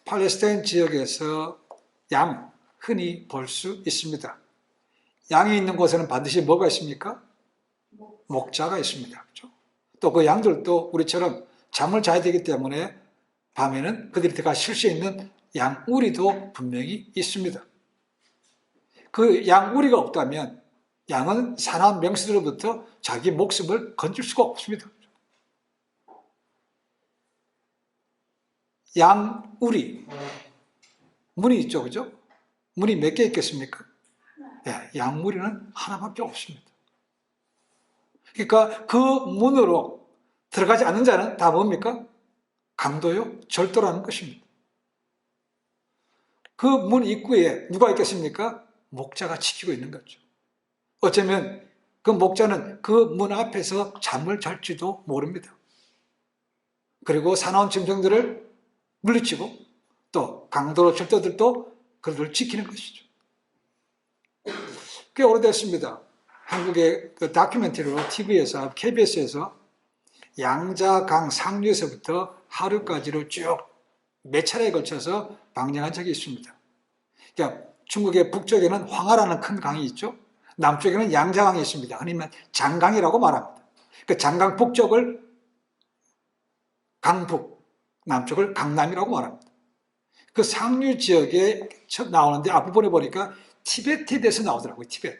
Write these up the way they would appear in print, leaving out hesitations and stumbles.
팔레스타인 지역에서 양 흔히 볼 수 있습니다. 양이 있는 곳에는 반드시 뭐가 있습니까? 목자가 있습니다. 그렇죠? 또 그 양들도 우리처럼 잠을 자야 되기 때문에 밤에는 그들이 들어가 쉴 수 있는 양우리도 분명히 있습니다. 그 양우리가 없다면 양은 사나운 맹수들로부터 자기 목숨을 건질 수가 없습니다. 양우리, 문이 있죠, 그죠? 문이 몇 개 있겠습니까? 네, 양우리는 하나밖에 없습니다. 그러니까 그 문으로 들어가지 않는 자는 다 뭡니까? 강도요, 절도라는 것입니다. 그 문 입구에 누가 있겠습니까? 목자가 지키고 있는 거죠. 어쩌면 그 목자는 그 문 앞에서 잠을 잘지도 모릅니다. 그리고 사나운 짐승들을 물리치고 또 강도로 절도들도 그들을 지키는 것이죠. 꽤 오래됐습니다. 한국의 그 다큐멘터리로 TV에서, KBS에서 양자강 상류에서부터 하류까지를 쭉 몇 차례에 걸쳐서 방영한 적이 있습니다. 그러니까 중국의 북쪽에는 황하라는 큰 강이 있죠. 남쪽에는 양자강이 있습니다. 흔히 말하면 장강이라고 말합니다. 그 장강 북쪽을 강북, 남쪽을 강남이라고 말합니다. 그 상류 지역에 나오는데 앞부분에 보니까 티베트에 대해서 나오더라고요. 티베트.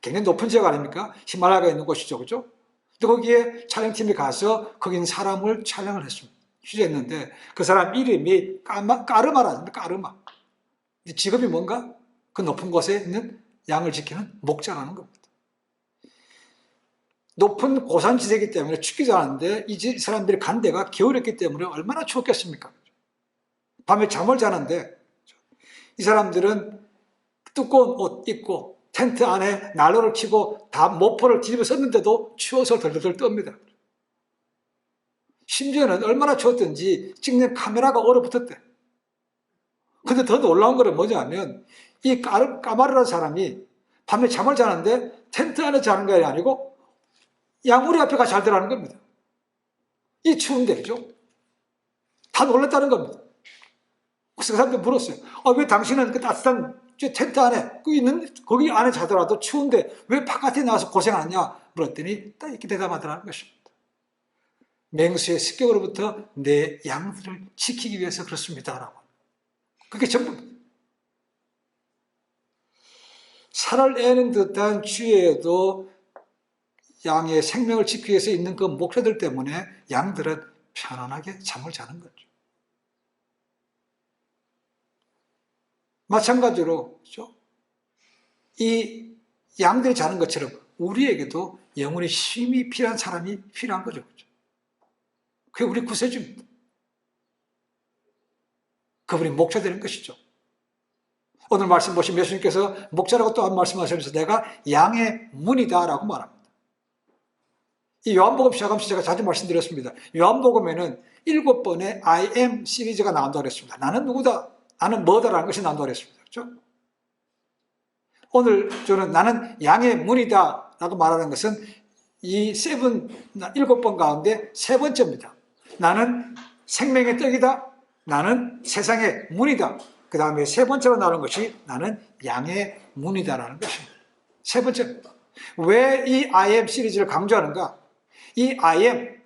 굉장히 높은 지역 아닙니까? 히말라야가 있는 곳이죠. 그죠? 근데 거기에 촬영팀이 가서 거기 있는 사람을 촬영을 했습니다. 취재했는데 그 사람 이름이 까르마라는데 까르마. 직업이 뭔가? 그 높은 곳에 있는 양을 지키는 목자라는 겁니다. 높은 고산지대이기 때문에 춥기도 하는데 이 사람들이 간 데가 겨울이었기 때문에 얼마나 추웠겠습니까? 밤에 잠을 자는데 이 사람들은 두꺼운 옷 입고 텐트 안에 난로를 켜고 다 모포를 뒤집어 썼는데도 추워서 덜덜덜 떱니다. 심지어는 얼마나 추웠던지 찍는 카메라가 얼어붙었대. 근데 더 놀라운 거는 뭐냐면 이 까마르라는 사람이 밤에 잠을 자는데 텐트 안에 자는 게 아니고 양우리 앞에 가서 자더라는 겁니다. 이 추운데, 그죠? 다 놀랐다는 겁니다. 그래서 그 사람들 물었어요. 왜 당신은 그 따뜻한 텐트 안에 거기 안에 자더라도 추운데 왜 바깥에 나와서 고생하냐 물었더니 딱 이렇게 대답하더라는 것입니다. 맹수의 습격으로부터 내 양들을 지키기 위해서 그렇습니다라고. 그게 전부. 살을 애는 듯한 추위에도 양의 생명을 지키기 위해서 있는 그 목표들 때문에 양들은 편안하게 잠을 자는 거죠. 마찬가지로 그렇죠? 이 양들이 자는 것처럼 우리에게도 영혼의 쉼이 필요한 사람이 필요한 거죠. 그렇죠? 그게 우리 구세주입니다. 그분이 목자 되는 것이죠. 오늘 말씀 보시면 예수님께서 목자라고 또 한 말씀하시면서 내가 양의 문이다라고 말합니다. 이 요한복음 시작하면서 제가 자주 말씀드렸습니다. 요한복음에는 7번의 I am 시리즈가 나온다고 그랬습니다. 나는 누구다, 나는 뭐다라는 것이 나온다고 그랬습니다. 그렇죠? 오늘 저는 나는 양의 문이다 라고 말하는 것은 이 7번 가운데 세 번째입니다. 나는 생명의 떡이다. 나는 세상의 문이다. 그 다음에 세 번째로 나오는 것이 나는 양의 문이다라는 것입니다. 세 번째입니다. 왜 이 I am 시리즈를 강조하는가? 이 I am,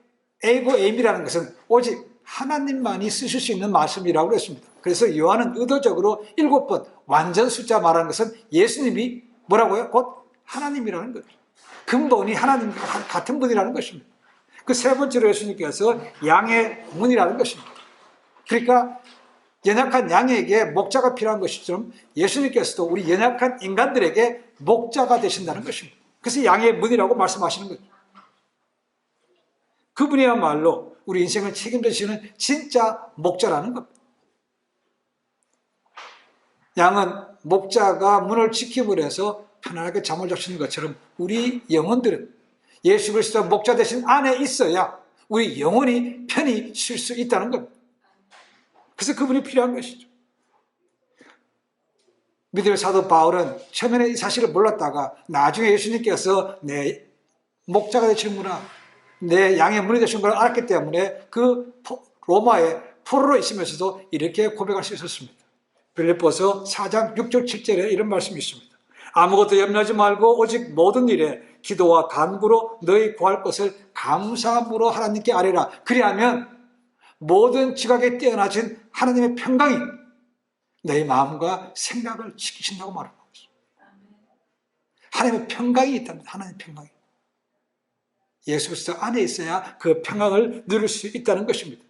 A고 Am이라는 것은 오직 하나님만이 쓰실 수 있는 말씀이라고 했습니다. 그래서 요한은 의도적으로 7번 완전 숫자 말하는 것은 예수님이 뭐라고요? 곧 하나님이라는 거죠. 근본이 하나님과 같은 분이라는 것입니다. 그 세 번째로 예수님께서 양의 문이라는 것입니다. 그러니까 연약한 양에게 목자가 필요한 것처럼 예수님께서도 우리 연약한 인간들에게 목자가 되신다는 것입니다. 그래서 양의 문이라고 말씀하시는 거죠. 그분이야말로 우리 인생을 책임지시는 진짜 목자라는 겁니다. 양은 목자가 문을 지킴으로 해서 편안하게 잠을 자시는 것처럼 우리 영혼들은 예수 그리스도 목자 되신 안에 있어야 우리 영혼이 편히 쉴 수 있다는 겁니다. 그래서 그분이 필요한 것이죠. 믿음의 사도 바울은 처음에는 이 사실을 몰랐다가 나중에 예수님께서 내 목자가 되시는구나, 내 양의 문이 되신 걸 알았기 때문에 그 로마의 포로로 있으면서도 이렇게 고백할 수 있었습니다. 빌립보서 4장 6절 7절에 이런 말씀이 있습니다. 아무것도 염려하지 말고 오직 모든 일에 기도와 간구로 너희 구할 것을 감사함으로 하나님께 아뢰라. 그리하면 모든 지각에 뛰어나신 하나님의 평강이 너희 마음과 생각을 지키신다고 말합니다. 하나님의 평강이 있답니다. 하나님의 평강이. 예수 그리스도 안에 있어야 그 평강을 누릴 수 있다는 것입니다.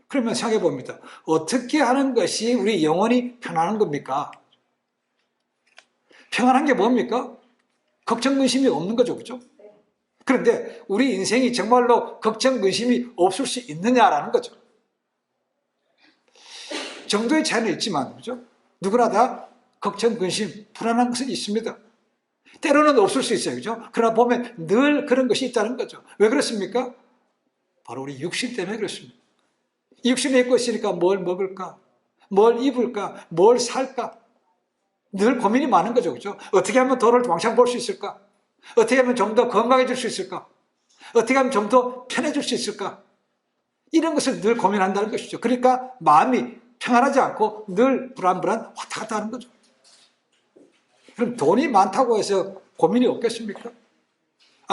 그러면 생각해 봅니다. 어떻게 하는 것이 우리 영혼이 편안한 겁니까? 평안한 게 뭡니까? 걱정, 근심이 없는 거죠. 그죠? 그런데 우리 인생이 정말로 걱정, 근심이 없을 수 있느냐라는 거죠. 정도의 차이는 있지만, 그죠? 누구나 다 걱정, 근심, 불안한 것은 있습니다. 때로는 없을 수 있어요. 그죠? 그러나 보면 늘 그런 것이 있다는 거죠. 왜 그렇습니까? 바로 우리 육신 때문에 그렇습니다. 육신에 있고 있으니까 뭘 먹을까? 뭘 입을까? 뭘 살까? 늘 고민이 많은 거죠. 그죠? 어떻게 하면 돈을 왕창 벌 수 있을까? 어떻게 하면 좀 더 건강해질 수 있을까? 어떻게 하면 좀 더 편해질 수 있을까? 이런 것을 늘 고민한다는 것이죠. 그러니까 마음이 평안하지 않고 늘 불안불안 왔다 갔다 하는 거죠. 그럼 돈이 많다고 해서 고민이 없겠습니까?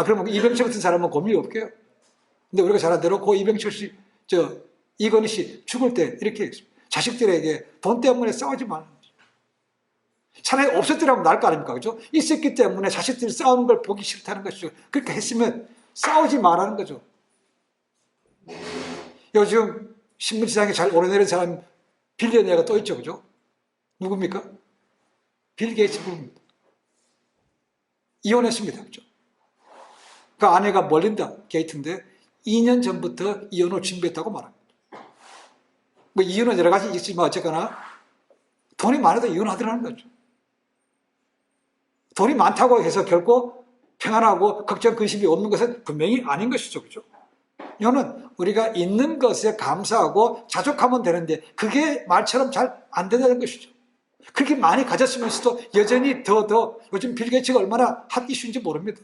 그러면 이병철 같은 사람은 고민이 없게요. 근데 우리가 잘 아는 대로 고 이병철 씨, 이건희 씨 죽을 때 이렇게 했습니다. 자식들에게 돈 때문에 싸우지 말라는 거죠. 차라리 없었더라면 나을 거 아닙니까? 그죠? 있었기 때문에 자식들이 싸우는 걸 보기 싫다는 것이죠. 그렇게 했으면 싸우지 말라는 거죠. 요즘 신문지상에 잘 오르내린 사람 빌리언니어가 또 있죠. 그죠? 누굽니까? 빌 게이츠 부부입니다. 이혼했습니다. 그죠? 그 아내가 멀린다 게이트인데 2년 전부터 이혼을 준비했다고 말합니다. 뭐 이혼은 여러 가지 있지만 어쨌거나 돈이 많아도 이혼하더라는 거죠. 돈이 많다고 해서 결코 평안하고 걱정, 근심이 없는 것은 분명히 아닌 것이죠. 그죠? 이거는 우리가 있는 것에 감사하고 자족하면 되는데 그게 말처럼 잘 안 된다는 것이죠. 그렇게 많이 가졌으면서도 여전히 요즘 빌 게이츠가 얼마나 핫 이슈인지 모릅니다.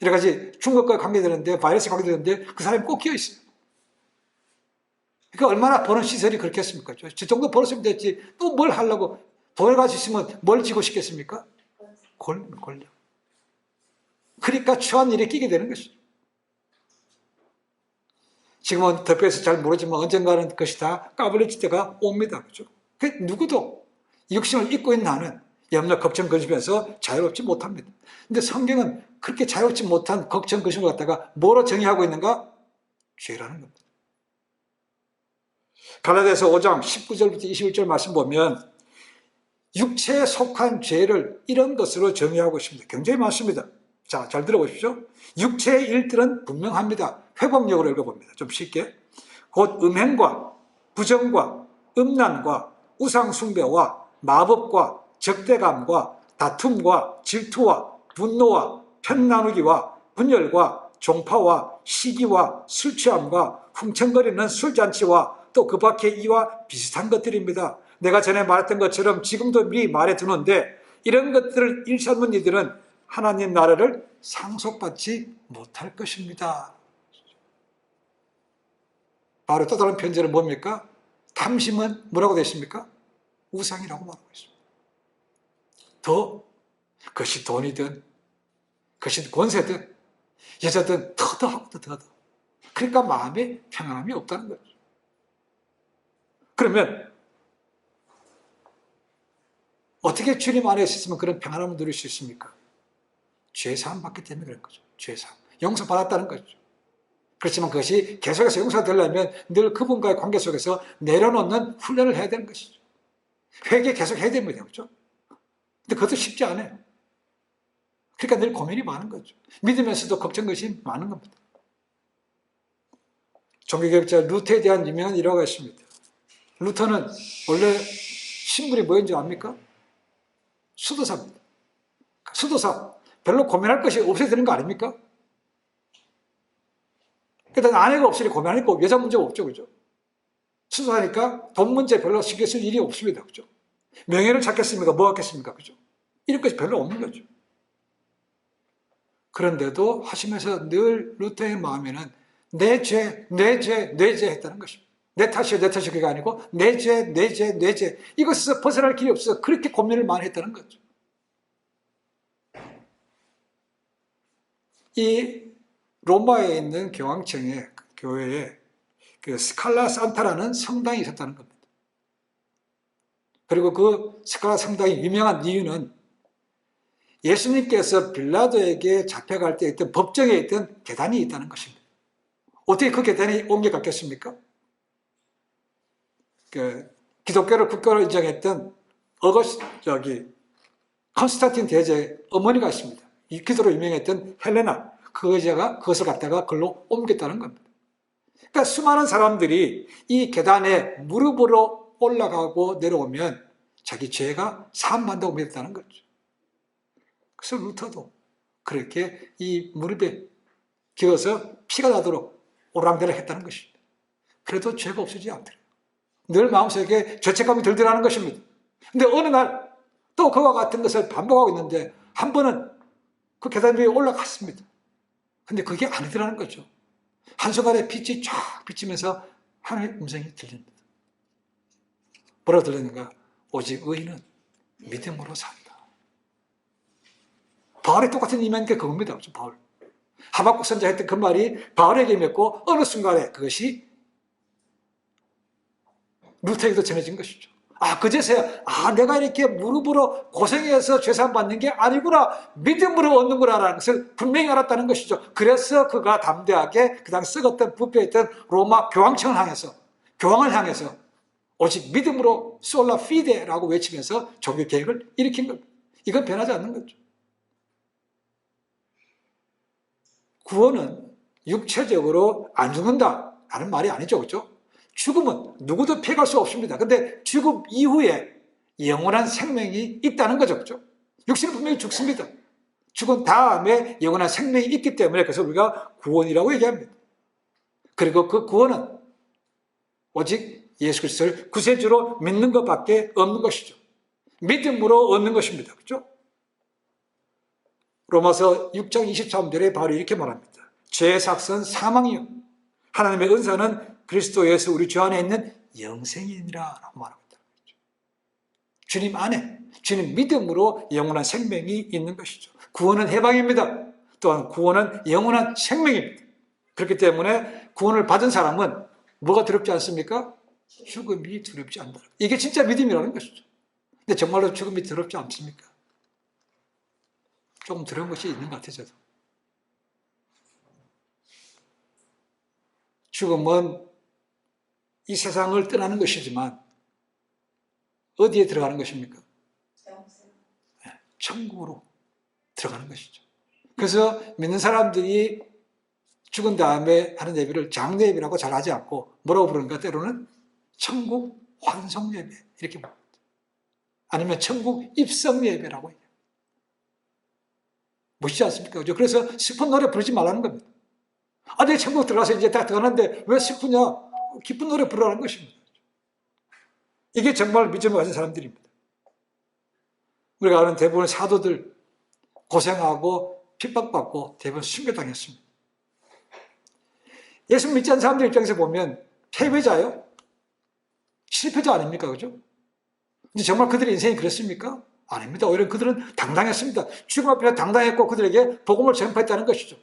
여러 가지 중국과 관계되는데 바이러스 관계되는데 그 사람이 꼭 끼어 있어요. 그러니까 얼마나 버는 시설이 그렇겠습니까? 저 정도 벌었으면 됐지 또 뭘 하려고 돈을 가지고 있으면 뭘 지고 싶겠습니까? 권력. 그러니까 추한 일에 끼게 되는 것이죠. 지금은 덮여서 잘 모르지만 언젠가는 그것이 다 까불어질 때가 옵니다. 그죠? 그 누구도 육신을 입고 있는 나는 염려, 걱정, 근심에서 자유롭지 못합니다. 근데 성경은 그렇게 자유롭지 못한 걱정, 근심을 갖다가 뭐로 정의하고 있는가? 죄라는 겁니다. 갈라디아서 5장 19절부터 21절 말씀 보면 육체에 속한 죄를 이런 것으로 정의하고 있습니다. 굉장히 많습니다. 자, 잘 들어보십시오. 육체의 일들은 분명합니다. 회복력으로 읽어봅니다. 좀 쉽게. 곧 음행과 부정과 음란과 우상숭배와 마법과 적대감과 다툼과 질투와 분노와 편나누기와 분열과 종파와 시기와 술취함과 흥청거리는 술잔치와 또 그 밖의 이와 비슷한 것들입니다. 내가 전에 말했던 것처럼 지금도 미리 말해두는데 이런 것들을 일삼는 이들은 하나님 나라를 상속받지 못할 것입니다. 바로 또 다른 편지는 뭡니까? 탐심은 뭐라고 되어 있습니까? 우상이라고 말하고 있습니다. 그것이 돈이든 그것이 권세든 여자든 더하고 더더. 그러니까 마음에 평안함이 없다는 거죠. 그러면 어떻게 주님 안에 있으면 그런 평안함을 누릴 수 있습니까? 죄사함 받기 때문에 그런 거죠. 죄사함. 용서받았다는 거죠. 그렇지만 그것이 계속해서 용서되려면 늘 그분과의 관계 속에서 내려놓는 훈련을 해야 되는 것이죠. 회개 계속 해야 됩니다. 그렇죠? 근데 그것도 쉽지 않아요. 그러니까 늘 고민이 많은 거죠. 믿으면서도 걱정, 것이 많은 겁니다. 종교개혁자 루터에 대한 유명한 일화가 있습니다. 루터는 원래 신분이 뭐였는지 압니까? 수도사입니다. 수도사. 별로 고민할 것이 없어야 되는 거 아닙니까? 일단 아내가 없으니 고민하니까 여자 문제가 없죠. 그죠? 수도사니까 돈 문제 별로 신경 쓸 일이 없습니다. 그죠? 명예를 찾겠습니까? 뭐 하겠습니까? 그죠? 이런 것이 별로 없는 거죠. 그런데도 하시면서 늘 루터의 마음에는 내 죄 했다는 것입니다. 내 탓이야, 내 탓이 그게 아니고 내 죄, 내 죄, 내 죄. 이것에서 벗어날 길이 없어. 그렇게 고민을 많이 했다는 거죠. 이 로마에 있는 교황청의 교회에 그 스칼라 산타라는 성당이 있었다는 겁니다. 그리고 그 스칼라 성당이 유명한 이유는 예수님께서 빌라도에게 잡혀갈 때 있던 법정에 있던 계단이 있다는 것입니다. 어떻게 그 계단이 옮겨갔겠습니까? 그 기독교를 국교로 인정했던 컨스탄틴 대제의 어머니가 있습니다. 이 기도로 유명했던 헬레나, 그 여자가 그것을 갖다가 글로 옮겼다는 겁니다. 그러니까 수많은 사람들이 이 계단에 무릎으로 올라가고 내려오면 자기 죄가 사함받는다고 믿었다는 거죠. 그래서 루터도 그렇게 이 무릎에 기어서 피가 나도록 오랑대를 했다는 것입니다. 그래도 죄가 없어지지 않더래요. 늘 마음속에 죄책감이 들더라는 것입니다. 근데 어느 날 또 그와 같은 것을 반복하고 있는데 한 번은 그 계단 위에 올라갔습니다. 근데 그게 아니더라는 거죠. 한순간에 빛이 쫙 비치면서 하나님의 음성이 들립니다. 뭐라고 들렸는가? 오직 의인은 믿음으로 산다. 바울이 똑같은 이면인 게 그겁니다. 바울. 하박국 선지자 했던 그 말이 바울에게 임했고 어느 순간에 그것이 루터에게도 전해진 것이죠. 그제서야 내가 이렇게 무릎으로 고생해서 죄사함 받는 게 아니구나, 믿음으로 얻는구나라는 것을 분명히 알았다는 것이죠. 그래서 그가 담대하게 그 당시 썩었던 부패했던 로마 교황청을 향해서, 교황을 향해서 오직 믿음으로 솔라 피데라고 외치면서 종교 개혁을 일으킨 겁니다. 이건 변하지 않는 거죠. 구원은 육체적으로 안 죽는다라는 말이 아니죠. 그렇죠? 죽음은 누구도 피해갈 수 없습니다. 근데 죽음 이후에 영원한 생명이 있다는 거죠. 그렇죠? 육신은 분명히 죽습니다. 죽은 다음에 영원한 생명이 있기 때문에 그래서 우리가 구원이라고 얘기합니다. 그리고 그 구원은 오직 예수 그리스도를 구세주로 믿는 것밖에 없는 것이죠. 믿음으로 얻는 것입니다. 그렇죠? 로마서 6장 23절에 바로 이렇게 말합니다. 죄의 삭은 사망이요 하나님의 은사는 그리스도 예수 우리 주 안에 있는 영생이니라 라고 말하고 있다는 거죠. 주님 안에, 주님 믿음으로 영원한 생명이 있는 것이죠. 구원은 해방입니다. 또한 구원은 영원한 생명입니다. 그렇기 때문에 구원을 받은 사람은 뭐가 두렵지 않습니까? 죽음이 두렵지 않다. 이게 진짜 믿음이라는 것이죠. 근데 정말로 죽음이 두렵지 않습니까? 조금 두려운 것이 있는 것 같아요. 저도. 죽음은 이 세상을 떠나는 것이지만 어디에 들어가는 것입니까? 천국으로 들어가는 것이죠. 그래서 믿는 사람들이 죽은 다음에 하는 예배를 장례 예배라고 잘 하지 않고 뭐라고 부르는가? 때로는 천국 환송 예배 이렇게 부릅니다. 아니면 천국 입성 예배라고 해요. 멋있지 않습니까? 그래서 슬픈 노래 부르지 말라는 겁니다. 내 천국 들어가서 이제 다 들어가는데 왜 슬프냐? 기쁜 노래 부르라는 것입니다. 이게 정말 믿음을 가진 사람들입니다. 우리가 아는 대부분의 사도들 고생하고 핍박받고 대부분 순교당했습니다. 예수 믿지 않는 사람들 입장에서 보면 패배자요? 실패자 아닙니까? 그죠? 근데 정말 그들의 인생이 그랬습니까? 아닙니다. 오히려 그들은 당당했습니다. 죽음 앞에 당당했고 그들에게 복음을 전파했다는 것이죠.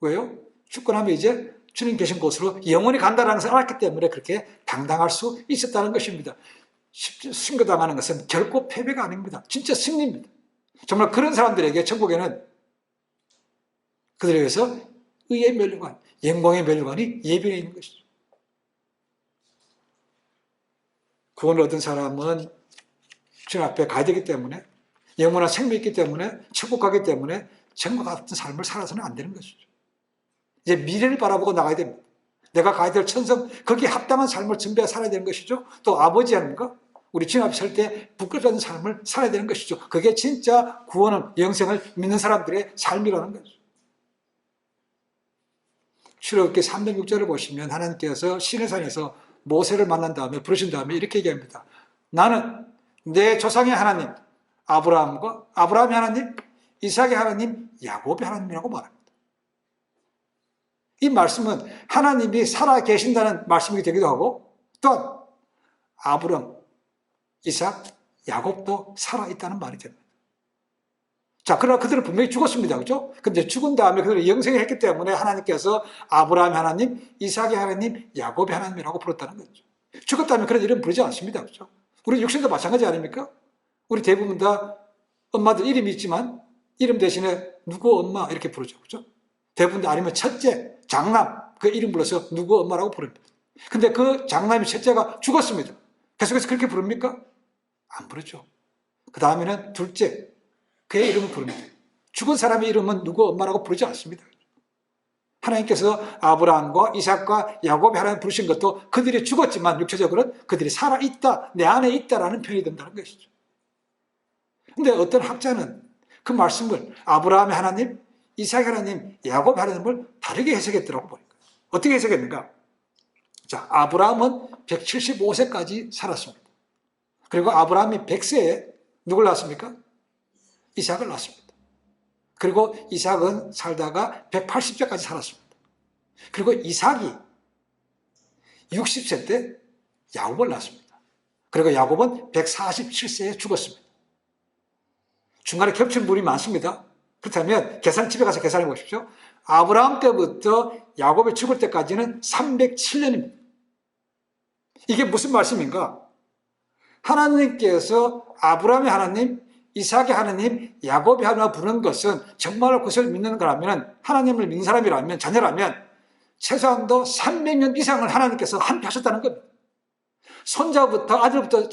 왜요? 죽고 나면 이제 주님 계신 곳으로 영원히 간다는 것을 알았기 때문에 그렇게 당당할 수 있었다는 것입니다. 순교당하는 것은 결코 패배가 아닙니다. 진짜 승리입니다. 정말 그런 사람들에게 천국에는 그들에 의해서 의의 멸류관, 영광의 멸류관이 예비해 있는 것이죠. 구원을 얻은 사람은 주님 앞에 가야 되기 때문에, 영원한 생명이 있기 때문에, 천국 가기 때문에 천국과 같은 삶을 살아서는 안 되는 것이죠. 이제 미래를 바라보고 나가야 됩니다. 내가 가야 될 천성, 거기에 합당한 삶을 준비해 살아야 되는 것이죠. 또 아버지 아닙니까? 우리 주님 앞에 설 때 부끄럽지 않은 삶을 살아야 되는 것이죠. 그게 진짜 구원은, 영생을 믿는 사람들의 삶이라는 거죠. 출애굽기 306절을 보시면 하나님께서 시내산에서 모세를 만난 다음에 부르신 다음에 이렇게 얘기합니다. 나는 내 조상의 하나님 아브라함의 하나님, 이삭의 하나님, 야곱의 하나님이라고 말합니다. 이 말씀은 하나님이 살아 계신다는 말씀이 되기도 하고 또한 아브람, 이삭, 야곱도 살아있다는 말이 됩니다. 자, 그러나 그들은 분명히 죽었습니다. 그죠? 근데 죽은 다음에 그들이 영생을 했기 때문에 하나님께서 아브라함의 하나님, 이삭의 하나님, 야곱의 하나님이라고 불렀다는 거죠. 죽었다면 그런 이름 부르지 않습니다. 그죠? 우리 육신도 마찬가지 아닙니까? 우리 대부분 다 엄마들 이름이 있지만 이름 대신에 누구 엄마 이렇게 부르죠. 그죠? 대부분 다 아니면 첫째, 장남, 그 이름 불러서 누구 엄마라고 부릅니다. 근데 그 장남이 첫째가 죽었습니다. 계속해서 그렇게 부릅니까? 안 부르죠. 그 다음에는 둘째, 그의 이름을 부릅니다. 죽은 사람의 이름은 누구 엄마라고 부르지 않습니다. 하나님께서 아브라함과 이삭과 야곱의 하나님 부르신 것도 그들이 죽었지만 육체적으로는 그들이 살아있다, 내 안에 있다라는 표현이 된다는 것이죠. 근데 어떤 학자는 그 말씀을 아브라함의 하나님, 이삭의 하나님, 야곱의 하나님을 다르게 해석했더라고 보니까. 어떻게 해석했는가? 자, 아브라함은 175세까지 살았습니다. 그리고 아브라함이 100세에 누굴 낳았습니까? 이삭을 낳았습니다. 그리고 이삭은 살다가 180세까지 살았습니다. 그리고 이삭이 60세 때 야곱을 낳았습니다. 그리고 야곱은 147세에 죽었습니다. 중간에 겹친 분이 많습니다. 그렇다면 집에 가서 계산해 보십시오. 아브라함 때부터 야곱이 죽을 때까지는 307년입니다. 이게 무슨 말씀인가? 하나님께서 아브라함의 하나님, 이삭의 하나님, 야곱의 하나님을 부르는 것은 정말로 그것을 믿는 거라면, 하나님을 믿는 사람이라면, 자녀라면 최소한도 300년 이상을 하나님께서 함께 하셨다는 겁니다. 손자부터 아들부터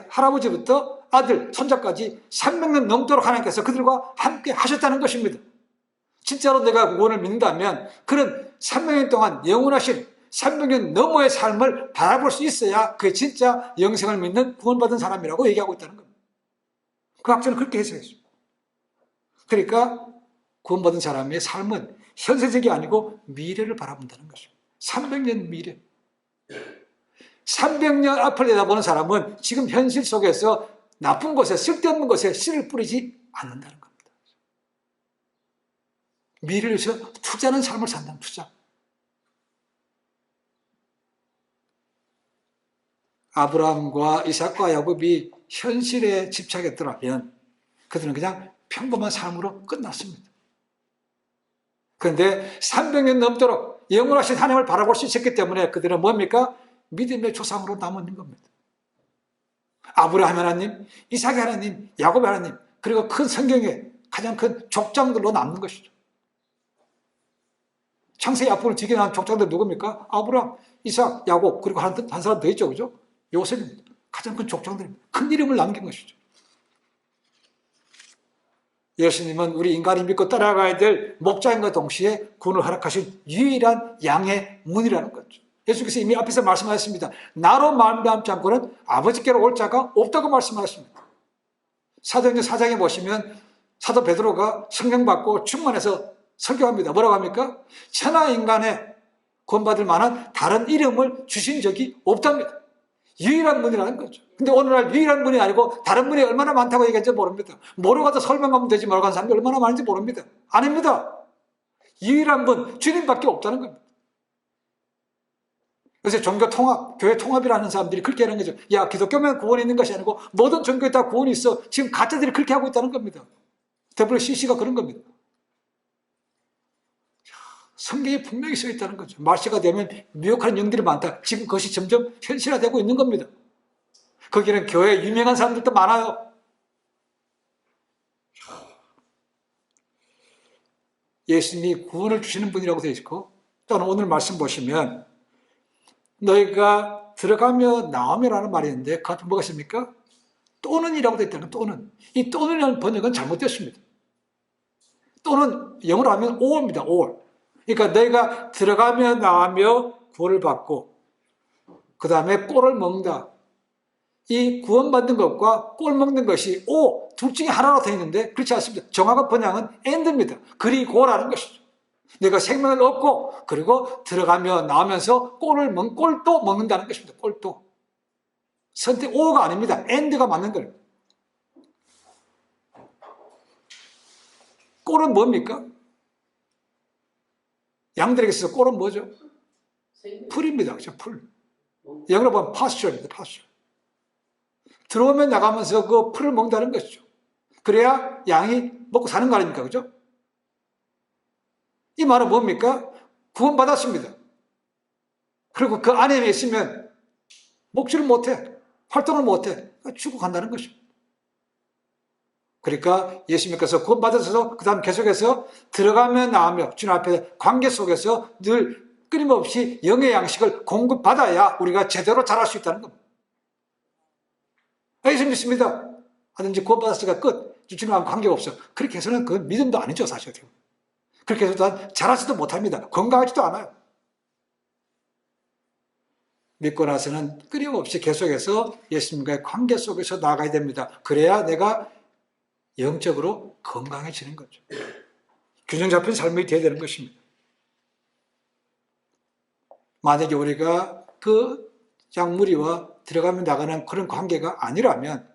할아버지부터 아들, 손자까지 300년 넘도록 하나님께서 그들과 함께 하셨다는 것입니다. 진짜로 내가 구원을 믿는다면 그런 300년 동안 영원하신 300년 너머의 삶을 바라볼 수 있어야 그게 진짜 영생을 믿는 구원받은 사람이라고 얘기하고 있다는 겁니다. 그 학자는 그렇게 해석했습니다. 그러니까 구원받은 사람의 삶은 현세적이 아니고 미래를 바라본다는 것입니다. 300년 미래. 300년 앞을 내다보는 사람은 지금 현실 속에서 나쁜 것에, 쓸데없는 것에 씨를 뿌리지 않는다는 겁니다. 미래를 위해서 투자하는 삶을 산다는 투자. 아브라함과 이삭과 야곱이 현실에 집착했더라면 그들은 그냥 평범한 삶으로 끝났습니다. 그런데 300년 넘도록 영원하신 하나님을 바라볼 수 있었기 때문에 그들은 뭡니까? 믿음의 조상으로 남은 겁니다. 아브라함 하나님, 이삭의 하나님, 야곱의 하나님, 그리고 큰 성경의 가장 큰 족장들로 남는 것이죠. 창세기 앞으로 뒤에 나온 족장들 누굽니까? 아브라함, 이삭, 야곱, 그리고 한 사람 더 있죠. 그죠? 요셉입니다. 가장 큰 족장들입니다. 큰 이름을 남긴 것이죠. 예수님은 우리 인간이 믿고 따라가야 될 목자인과 동시에 구원을 허락하신 유일한 양의 문이라는 거죠. 예수께서 이미 앞에서 말씀하셨습니다. 나로 말미암지 않고는 아버지께로 올 자가 없다고 말씀하셨습니다. 사도행전 4장에 보시면 사도 베드로가 성령 받고 충만해서 설교합니다. 뭐라고 합니까? 천하 인간에 구원받을 만한 다른 이름을 주신 적이 없답니다. 유일한 문이라는 거죠. 근데 오늘날 유일한 문이 아니고 다른 문이 얼마나 많다고 얘기할지 모릅니다. 모르고 가서 설명하면 되지 모르고 가는 사람이 얼마나 많은지 모릅니다. 아닙니다. 유일한 문, 주님밖에 없다는 겁니다. 그래서 종교 통합, 교회 통합이라는 사람들이 그렇게 하는 거죠. 야, 기독교면 구원이 있는 것이 아니고 모든 종교에 다 구원이 있어. 지금 가짜들이 그렇게 하고 있다는 겁니다. WCC가 그런 겁니다. 성경에 분명히 써 있다는 거죠. 말세가 되면 미혹하는 영들이 많다. 지금 그것이 점점 현실화되고 있는 겁니다. 거기는 교회에 유명한 사람들도 많아요. 예수님이 구원을 주시는 분이라고 되어 있고, 또는 오늘 말씀 보시면 너희가 들어가며 나오며라는 말이 있는데 그 앞에 뭐가 있습니까? 또는 이라고 되어 있다는 또는. 이 또는이라는 번역은 잘못됐습니다. 또는 영어로 하면 or입니다. or. 그러니까 너희가 들어가며 나오며 구원을 받고 그 다음에 꼴을 먹는다. 이 구원받는 것과 꼴 먹는 것이 둘 중에 하나로 되어 있는데 그렇지 않습니다. 정확한 번역은 and입니다. 그리고라는 것이죠. 내가 생명을 얻고 그리고 들어가며 나오면서 꼴도 먹는다는 것입니다. 꼴도. 선택 O가 아닙니다. and가 맞는 거예요. 꼴은 뭡니까? 양들에게 있어서 꼴은 뭐죠? 풀입니다. 그렇죠? 풀. 영어로 보면 파스처입니다. 파스처. 들어오면 나가면서 그 풀을 먹는다는 것이죠. 그래야 양이 먹고 사는 거 아닙니까? 그죠? 이 말은 뭡니까? 구원받았습니다. 그리고 그 안에 있으면 먹지를 못해. 활동을 못해. 죽어간다는 것입니다. 그러니까 예수님께서 구원받아서 그 다음 계속해서 들어가며 나오며 주님 앞에 관계 속에서 늘 끊임없이 영의 양식을 공급받아야 우리가 제대로 자랄 수 있다는 겁니다. 예수 믿습니다. 하든지 구원받았으니까 끝. 주님하고 관계가 없어. 그렇게 해서는 그건 믿음도 아니죠, 사실. 그렇게 해서 자라지도 못합니다. 건강하지도 않아요. 믿고 나서는 끊임없이 계속해서 예수님과의 관계 속에서 나가야 됩니다. 그래야 내가 영적으로 건강해지는 거죠. 균형 잡힌 삶이 되어야 되는 것입니다. 만약에 우리가 그 양무리와 들어가면 나가는 그런 관계가 아니라면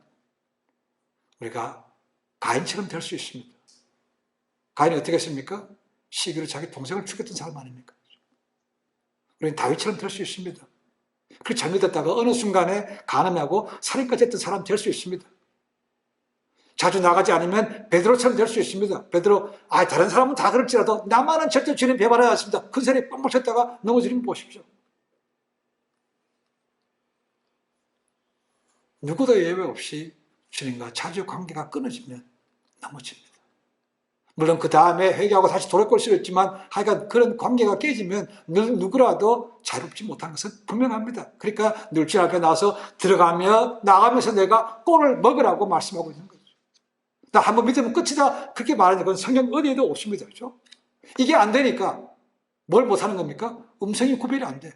우리가 가인처럼 될 수 있습니다. 가인이 어떻게 했습니까? 시기로 자기 동생을 죽였던 사람 아닙니까? 우리는 다윗처럼 될 수 있습니다. 그렇게 잘못했다가 어느 순간에 간음하고 살인까지 했던 사람 될 수 있습니다. 자주 나가지 않으면 베드로처럼 될 수 있습니다. 베드로, 다른 사람은 다 그럴지라도 나만은 절대 주님 배반하지 않습니다. 큰 소리 뻥뻥 쳤다가 넘어지는 거 보십시오. 누구도 예외 없이 주님과 자주 관계가 끊어지면 넘어집니다. 물론 그 다음에 회개하고 다시 돌아올 수 있지만 하여간 그런 관계가 깨지면 누구라도 자유롭지 못한 것은 분명합니다. 그러니까 늘 주님 앞에 나와서 들어가며 나가면서 내가 꼴을 먹으라고 말씀하고 있는 거죠. 나 한번 믿으면 끝이다 그렇게 말하는 건 성경 어디에도 없습니다. 그렇죠? 이게 안 되니까 뭘 못하는 겁니까? 음성이 구별이 안 돼.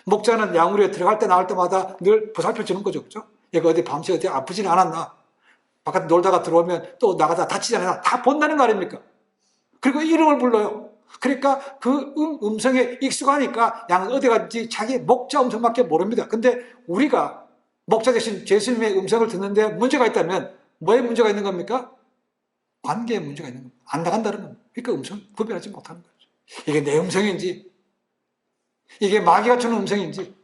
목자는 양우리에 들어갈 때 나올 때마다 늘 보살펴 주는 거죠. 그렇죠? 얘가 어디 밤새 어디 아프진 않았나? 바깥에 놀다가 들어오면 또 나가다 다치지 않았나? 다 본다는 거 아닙니까? 그리고 이름을 불러요. 그러니까 그 음성에 익숙하니까 양은 어디 갔지 자기 목자 음성밖에 모릅니다. 근데 우리가 목자 대신 예수님의 음성을 듣는데 문제가 있다면 뭐에 문제가 있는 겁니까? 관계에 문제가 있는 겁니다. 안 나간다는 겁니다. 그러니까 음성 구별하지 못하는 거죠. 이게 내 음성인지 이게 마귀가 주는 음성인지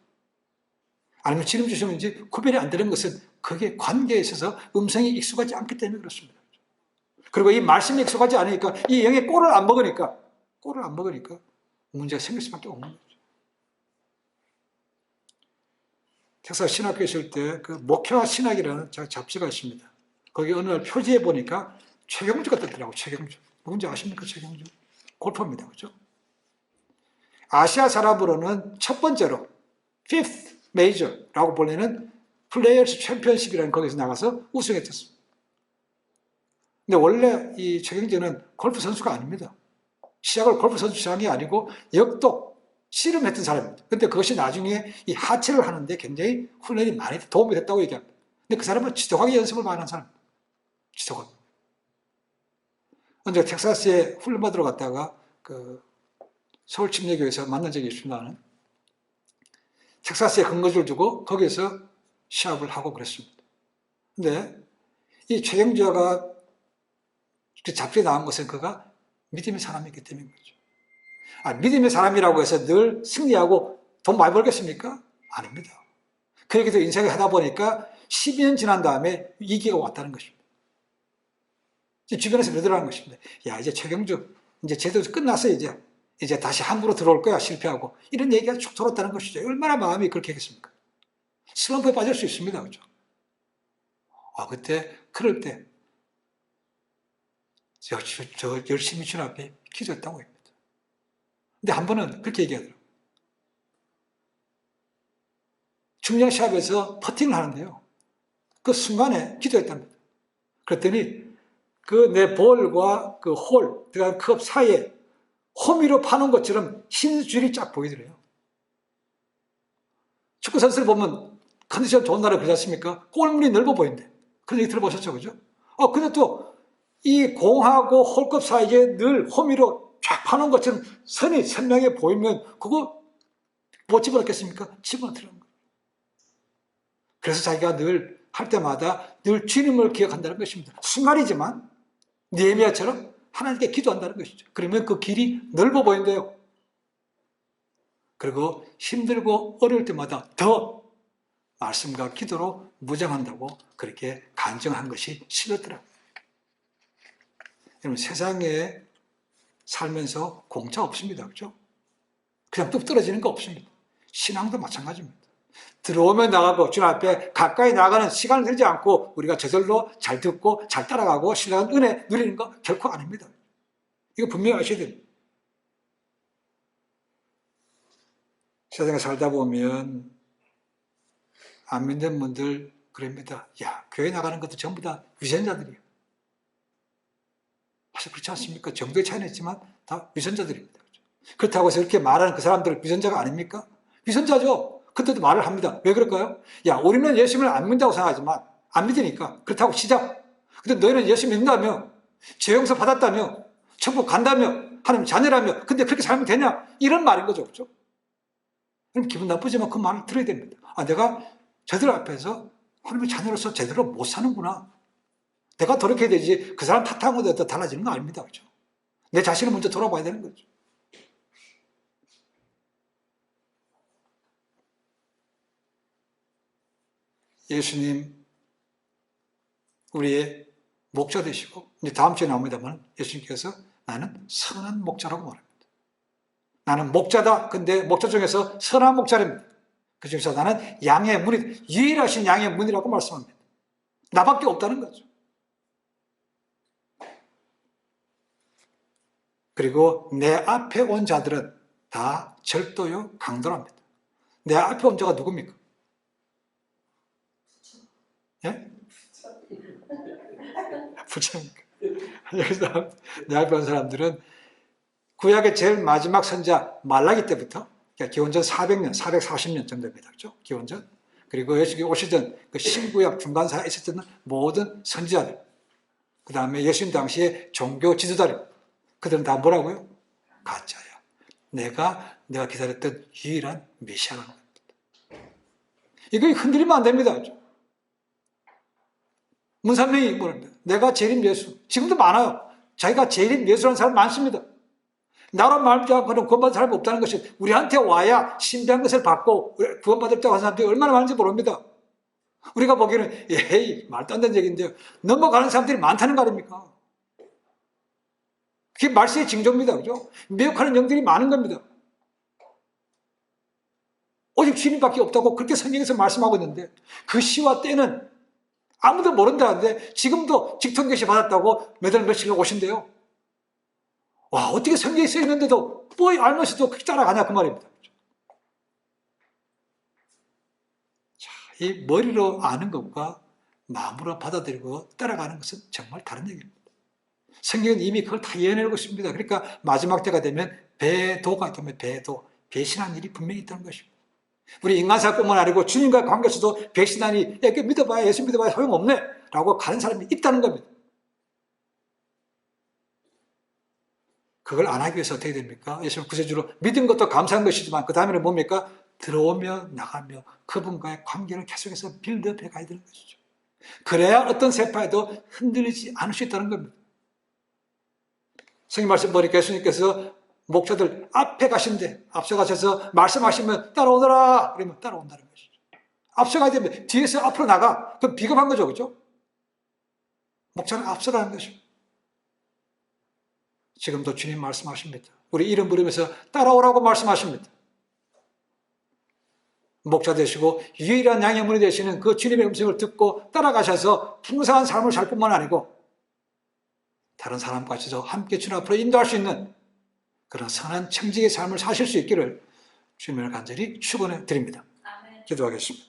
아니면 지름 주시는지 구별이 안 되는 것은 그게 관계에 있어서 음성이 익숙하지 않기 때문에 그렇습니다. 그리고 이 말씀이 익숙하지 않으니까 이 영의 꼴을 안 먹으니까 문제가 생길 수밖에 없는 거죠. 텍사스 신학교에 있을 때 그 목회와 신학이라는 잡지가 있습니다. 거기 어느 날 표지에 보니까 최경주가 떴더라고요. 최경주. 누군지 아십니까? 최경주. 골퍼입니다. 그렇죠? 아시아 사람으로는 첫 번째로 fifth major라고 불리는 플레이어스 챔피언십이라는 거기서 나가서 우승했었습니다. 근데 원래 이 최경주는 골프 선수가 아닙니다. 시작을 골프 선수 시작이 아니고 역도 씨름했던 사람입니다. 근데 그것이 나중에 이 하체를 하는데 굉장히 훈련이 많이 도움이 됐다고 얘기합니다. 근데 그 사람은 지독하게 연습을 많이 한 사람입니다. 지독하게. 언제 텍사스에 훈련 받으러 갔다가 그 서울 침례교회에서 만난 적이 있습니다는 텍사스에 근거지를 두고 거기에서 시합을 하고 그랬습니다. 근데 이 최경주가 그 잡지에 나온 것은 그가 믿음의 사람이기 때문인 거죠. 믿음의 사람이라고 해서 늘 승리하고 돈 많이 벌겠습니까? 아닙니다. 그렇게도 인생을 하다 보니까 12년 지난 다음에 위기가 왔다는 것입니다. 주변에서 그러더라는 것입니다. 야, 이제 최경주, 이제 제대로 끝났어, 이제 다시 함부로 들어올 거야, 실패하고. 이런 얘기가 쭉 돌았다는 것이죠. 얼마나 마음이 그렇게 하겠습니까? 슬럼프에 빠질 수 있습니다. 그죠? 그때, 그럴 때, 저 열심히 주님 앞에 기도했다고 합니다. 근데 한 번은 그렇게 얘기하더라고요. 중량 시합에서 퍼팅을 하는데요. 그 순간에 기도했답니다. 그랬더니 그 내 볼과 그 홀, 들어간 컵 사이에 호미로 파는 것처럼 흰 줄이 쫙 보이더래요. 축구 선수를 보면 컨디션 좋은 날에 그러지 않습니까? 골문이 넓어 보인대. 그런 얘기 들어보셨죠? 그죠? 근데 또 이 공하고 홀컵 사이에 늘 호미로 쫙 파는 것처럼 선이 선명해 보이면 그거 못 집어넣겠습니까? 집어넣더라는 거예요. 그래서 자기가 늘 할 때마다 늘 주님을 기억한다는 것입니다. 순간이지만 느헤미야처럼 하나님께 기도한다는 것이죠. 그러면 그 길이 넓어 보인대요. 그리고 힘들고 어려울 때마다 더 말씀과 기도로 무장한다고 그렇게 간증한 것이 실렸더라고요. 여러분, 세상에 살면서 공짜 없습니다. 그렇죠? 그냥 뚝 떨어지는 거 없습니다. 신앙도 마찬가지입니다. 들어오면 나가고 주님 앞에 가까이 나가는 시간을 들지 않고 우리가 저절로 잘 듣고 잘 따라가고 신앙은 은혜 누리는 거 결코 아닙니다. 이거 분명히 아셔야 됩니다. 세상에 살다 보면 안 믿는 분들 그럽니다. 야, 교회 나가는 것도 전부 다 위선자들이에요. 사실 그렇지 않습니까? 정도의 차이는 있지만 다 위선자들입니다. 그렇다고 해서 이렇게 말하는 그 사람들은 위선자가 아닙니까? 위선자죠. 그때도 말을 합니다. 왜 그럴까요? 야, 우리는 예수님을 안 믿는다고 생각하지만 안 믿으니까 그렇다고 시작. 근데 너희는 예수 믿는다며, 죄 용서 받았다며, 천국 간다며, 하나님 자녀라며, 근데 그렇게 살면 되냐? 이런 말인 거죠. 그렇죠? 그럼 기분 나쁘지만 그 말을 들어야 됩니다. 아, 내가 저들 앞에서 하나님의 자녀로서 제대로 못 사는구나. 내가 돌이켜야 되지, 그 사람 탓하는 것도 달라지는 거 아닙니다. 그렇죠? 내 자신을 먼저 돌아봐야 되는 거죠. 예수님, 우리의 목자 되시고, 이제 다음 주에 나옵니다만, 예수님께서 나는 선한 목자라고 말합니다. 나는 목자다. 근데 목자 중에서 선한 목자랍니다. 그 중에서 나는 양의 문이, 유일하신 양의 문이라고 말씀합니다. 나밖에 없다는 거죠. 그리고 내 앞에 온 자들은 다 절도요, 강도랍니다. 내 앞에 온 자가 누굽니까? 예? 부처입니까? 여기서 내 앞에 온 사람들은 구약의 제일 마지막 선자 말라기 때부터, 그러니까 기원전 400년, 440년 정도입니다. 그렇죠? 기원전. 그리고 예수님이 오시던 그 신구약 중간사에 있었던 모든 선지자들, 그 다음에 예수님 당시에 종교 지도자들, 그들은 다 뭐라고요? 가짜야. 내가 기다렸던 유일한 메시아라는 겁니다. 이거 흔들리면 안 됩니다. 그렇죠? 문산명이 뭐랍니다. 내가 재림 예수. 지금도 많아요. 자기가 재림 예수라는 사람 많습니다. 나로 말하지 않고는 구원받을 사람이 없다는 것이, 우리한테 와야 신비한 것을 받고 구원받을 하는 사람들이 얼마나 많은지 모릅니다. 우리가 보기에는 에이, 말도 안 되는 얘기인데요. 넘어가는 사람들이 많다는 거 아닙니까? 그게 말세의 징조입니다. 그죠? 미혹하는 영들이 많은 겁니다. 오직 주님밖에 없다고 그렇게 성경에서 말씀하고 있는데, 그 시와 때는 아무도 모른다는데 지금도 직통계시 받았다고 몇월 며칠 오신대요. 와, 어떻게 성경에 써 있는데도 뭐 알면서도 그렇게 따라가냐 그 말입니다. 자, 이 머리로 아는 것과 마음으로 받아들이고 따라가는 것은 정말 다른 얘기입니다. 성경은 이미 그걸 다 예언해놓고 있습니다. 그러니까 마지막 때가 되면 배도가 있다면 배신한 일이 분명히 있다는 것입니다. 우리 인간사뿐만 아니고 주님과의 관계에서도 배신하니, 야, 믿어봐야, 예수 믿어봐야 소용없네 라고 가는 사람이 있다는 겁니다. 그걸 안 하기 위해서 어떻게 됩니까? 예수님 구세주로 믿은 것도 감사한 것이지만 그 다음에는 뭡니까? 들어오며 나가며 그분과의 관계를 계속해서 빌드업해 가야 되는 것이죠. 그래야 어떤 세파에도 흔들리지 않을 수 있다는 겁니다. 성경 말씀 보니까 예수님께서 목자들 앞에 가신데, 앞서 가셔서 말씀하시면 따라오너라 그러면 따라온다는 것이죠. 앞서가야 되면 뒤에서 앞으로 나가. 그럼 비겁한 거죠. 그렇죠? 목자는 앞서가는 것입니다. 지금도 주님 말씀하십니다. 우리 이름 부르면서 따라오라고 말씀하십니다. 목자 되시고 유일한 양의 문이 되시는 그 주님의 음성을 듣고 따라가셔서 풍성한 삶을 살 뿐만 아니고 다른 사람까지도 함께 주님 앞으로 인도할 수 있는 그런 선한 청지기의 삶을 사실 수 있기를 주님을 간절히 축원해 드립니다. 기도하겠습니다.